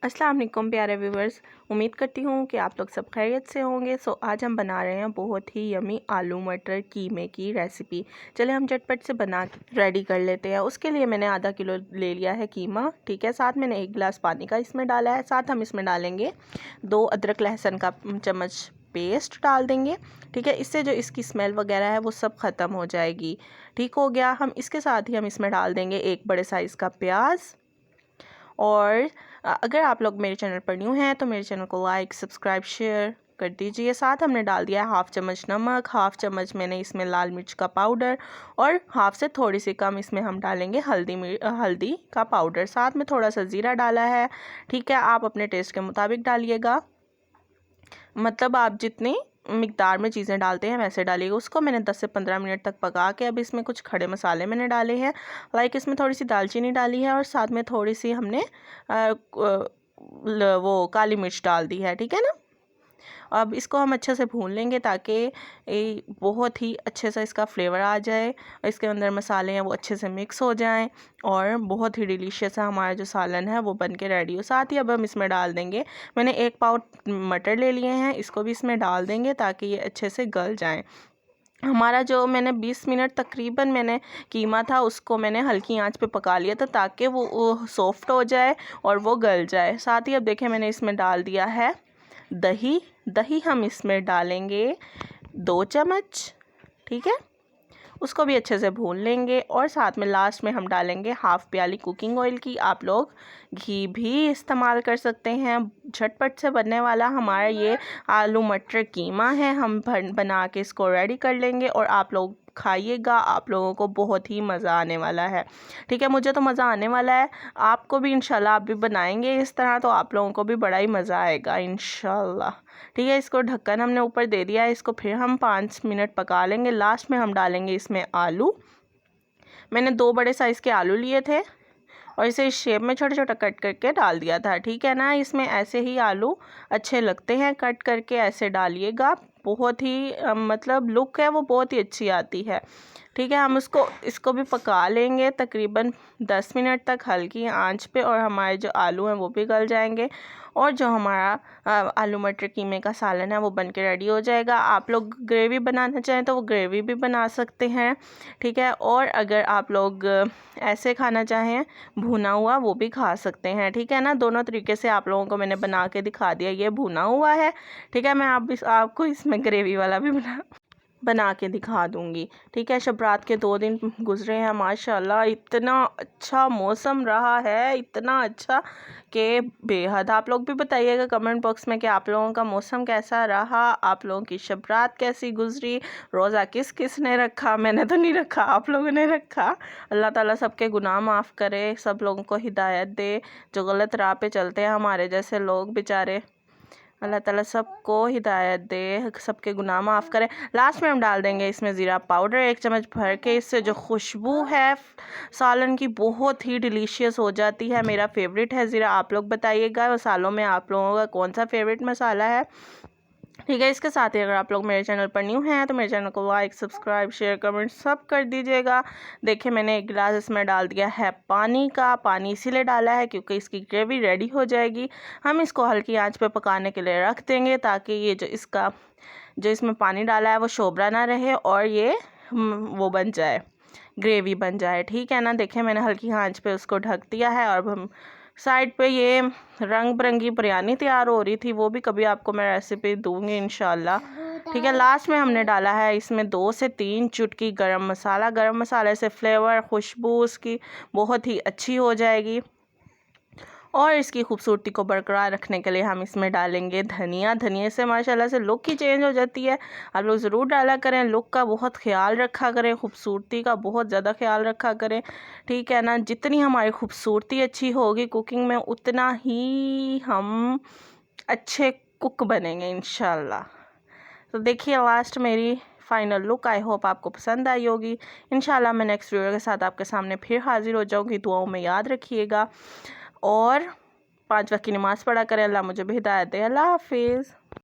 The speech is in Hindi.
अस्सलाम वालेकुम प्यारे व्यूवर्स, उम्मीद करती हूँ कि आप लोग सब खैरियत से होंगे। आज हम बना रहे हैं बहुत ही यमी आलू मटर कीमे की रेसिपी। चले हम झटपट से बना रेडी कर लेते हैं। उसके लिए मैंने आधा किलो ले लिया है कीमा, ठीक है। साथ मैंने 1 गिलास पानी का इसमें डाला है। साथ हम इसमें डालेंगे 2 अदरक लहसुन का चम्मच पेस्ट डाल देंगे, ठीक है। इससे जो इसकी स्मेल वगैरह है वो सब ख़त्म हो जाएगी। ठीक हो गया। हम इसके साथ ही हम इसमें डाल देंगे 1 बड़े साइज़ का प्याज। और अगर आप लोग मेरे चैनल पर न्यू हैं तो मेरे चैनल को लाइक सब्सक्राइब शेयर कर दीजिए। साथ हमने डाल दिया है 1/2 चम्मच नमक, 1/2 चम्मच मैंने इसमें लाल मिर्च का पाउडर और 1/2 से थोड़ी सी कम इसमें हम डालेंगे हल्दी का पाउडर। साथ में थोड़ा सा ज़ीरा डाला है, ठीक है। आप अपने टेस्ट के मुताबिक डालिएगा, मतलब आप जितनी मिकदार में चीज़ें डालते हैं वैसे डालिएगा। उसको मैंने 10 से 15 मिनट तक पका के अब इसमें कुछ खड़े मसाले मैंने डाले हैं। लाइक इसमें थोड़ी सी दालचीनी डाली है और साथ में थोड़ी सी हमने वो काली मिर्च डाल दी है, ठीक है ना। अब इसको हम अच्छे से भून लेंगे ताकि बहुत ही अच्छे से इसका फ्लेवर आ जाए और इसके अंदर मसाले हैं वो अच्छे से मिक्स हो जाएं और बहुत ही डिलीशियस हमारा जो सालन है वो बन के रेडी हो। साथ ही अब हम इसमें डाल देंगे, मैंने 1 पाव मटर ले लिए हैं, इसको भी इसमें डाल देंगे ताकि ये अच्छे से गल जाएं। हमारा जो मैंने 20 मिनट तकरीबन मैंने कीमा था उसको मैंने हल्की आंच पे पका लिया था ताकि वो सॉफ्ट हो जाए और वो गल जाए। साथ ही अब देखें मैंने इसमें डाल दिया है दही हम इसमें डालेंगे 2 चम्मच, ठीक है। उसको भी अच्छे से भून लेंगे और साथ में लास्ट में हम डालेंगे 1/2 प्याली कुकिंग ऑयल की। आप लोग घी भी इस्तेमाल कर सकते हैं। झटपट से बनने वाला हमारा ये आलू मटर कीमा है। हम बना के इसको रेडी कर लेंगे और आप लोग खाइएगा, आप लोगों को बहुत ही मज़ा आने वाला है, ठीक है। मुझे तो मज़ा आने वाला है, आपको भी इंशाल्लाह। आप भी बनाएंगे इस तरह तो आप लोगों को भी बड़ा ही मज़ा आएगा इंशाल्लाह, ठीक है। इसको ढक्कन हमने ऊपर दे दिया है, इसको फिर हम 5 मिनट पका लेंगे। लास्ट में हम डालेंगे इसमें आलू। मैंने 2 बड़े साइज़ के आलू लिए थे और इसे इस शेप में छोटा छोटा कट करके डाल दिया था, ठीक है ना। इसमें ऐसे ही आलू अच्छे लगते हैं, कट करके ऐसे डालिएगा। बहुत ही मतलब लुक है वो बहुत ही अच्छी आती है, ठीक है। हम इसको भी पका लेंगे तकरीबन 10 मिनट तक हल्की आंच पे और हमारे जो आलू हैं वो भी गल जाएंगे और जो हमारा आलू मटर कीमे का सालन है वो बन के रेडी हो जाएगा। आप लोग ग्रेवी बनाना चाहें तो वो ग्रेवी भी बना सकते हैं, ठीक है। और अगर आप लोग ऐसे खाना चाहें भुना हुआ वो भी खा सकते हैं, ठीक है ना। दोनों तरीके से आप लोगों को मैंने बना के दिखा दिया। ये भुना हुआ है, ठीक है। मैं आपको इसमें ग्रेवी वाला भी बना के दिखा दूंगी, ठीक है। शब रात के 2 दिन गुजरे हैं माशाल्लाह। इतना अच्छा मौसम रहा है, इतना अच्छा कि बेहद। आप लोग भी बताइएगा कमेंट बॉक्स में कि आप लोगों का मौसम कैसा रहा, आप लोगों की शब रात कैसी गुजरी, रोज़ा किस किस ने रखा। मैंने तो नहीं रखा, आप लोगों ने रखा। अल्लाह ताला सबके गुनाह माफ़ करे, सब लोगों को हिदायत दे। जो गलत राह पे चलते हैं हमारे जैसे लोग बेचारे, अल्लाह ताला सबको हिदायत दे, सबके गुनाह माफ़ करे। लास्ट में हम डाल देंगे इसमें ज़ीरा पाउडर 1 चम्मच भर के। इससे जो खुशबू है सालन की बहुत ही डिलीशियस हो जाती है। मेरा फेवरेट है ज़ीरा। आप लोग बताइएगा मसालों में आप लोगों का कौन सा फेवरेट मसाला है, ठीक है। इसके साथ ही अगर आप लोग मेरे चैनल पर न्यू हैं तो मेरे चैनल को लाइक सब्सक्राइब शेयर कमेंट सब कर दीजिएगा। देखिए मैंने 1 गिलास इसमें डाल दिया है पानी का। पानी इसीलिए डाला है क्योंकि इसकी ग्रेवी रेडी हो जाएगी। हम इसको हल्की आंच पे पकाने के लिए रख देंगे ताकि ये जो इसमें पानी डाला है वो शोरबा ना रहे और ये वो बन जाए, ग्रेवी बन जाए, ठीक है ना। देखिए मैंने हल्की आंच पे उसको ढक दिया है और हम साइड पे ये रंग बिरंगी बिरयानी तैयार हो रही थी, वो भी कभी आपको मैं रेसिपी दूंगी इंशाल्लाह, ठीक है। लास्ट में हमने डाला है इसमें 2 से 3 चुटकी गरम मसाला। गरम मसाले से फ्लेवर खुशबू उसकी बहुत ही अच्छी हो जाएगी और इसकी खूबसूरती को बरकरार रखने के लिए हम इसमें डालेंगे धनिया। धनिया से माशाल्लाह से लुक ही चेंज हो जाती है। आप लोग ज़रूर डाला करें, लुक का बहुत ख्याल रखा करें, खूबसूरती का बहुत ज़्यादा ख्याल रखा करें, ठीक है ना। जितनी हमारी खूबसूरती अच्छी होगी कुकिंग में उतना ही हम अच्छे कुक बनेंगे इंशाल्लाह। तो देखिए लास्ट मेरी फाइनल लुक, आई होप आपको पसंद आई होगी। इंशाल्लाह मैं नेक्स्ट वीडियो के साथ आपके सामने फिर हाजिर हो जाऊँगी। दुआओं में याद रखिएगा और 5 वक्त की नमाज़ पढ़ा करें। अल्लाह मुझे भी हिदायत दे। अल्लाह हाफिज़।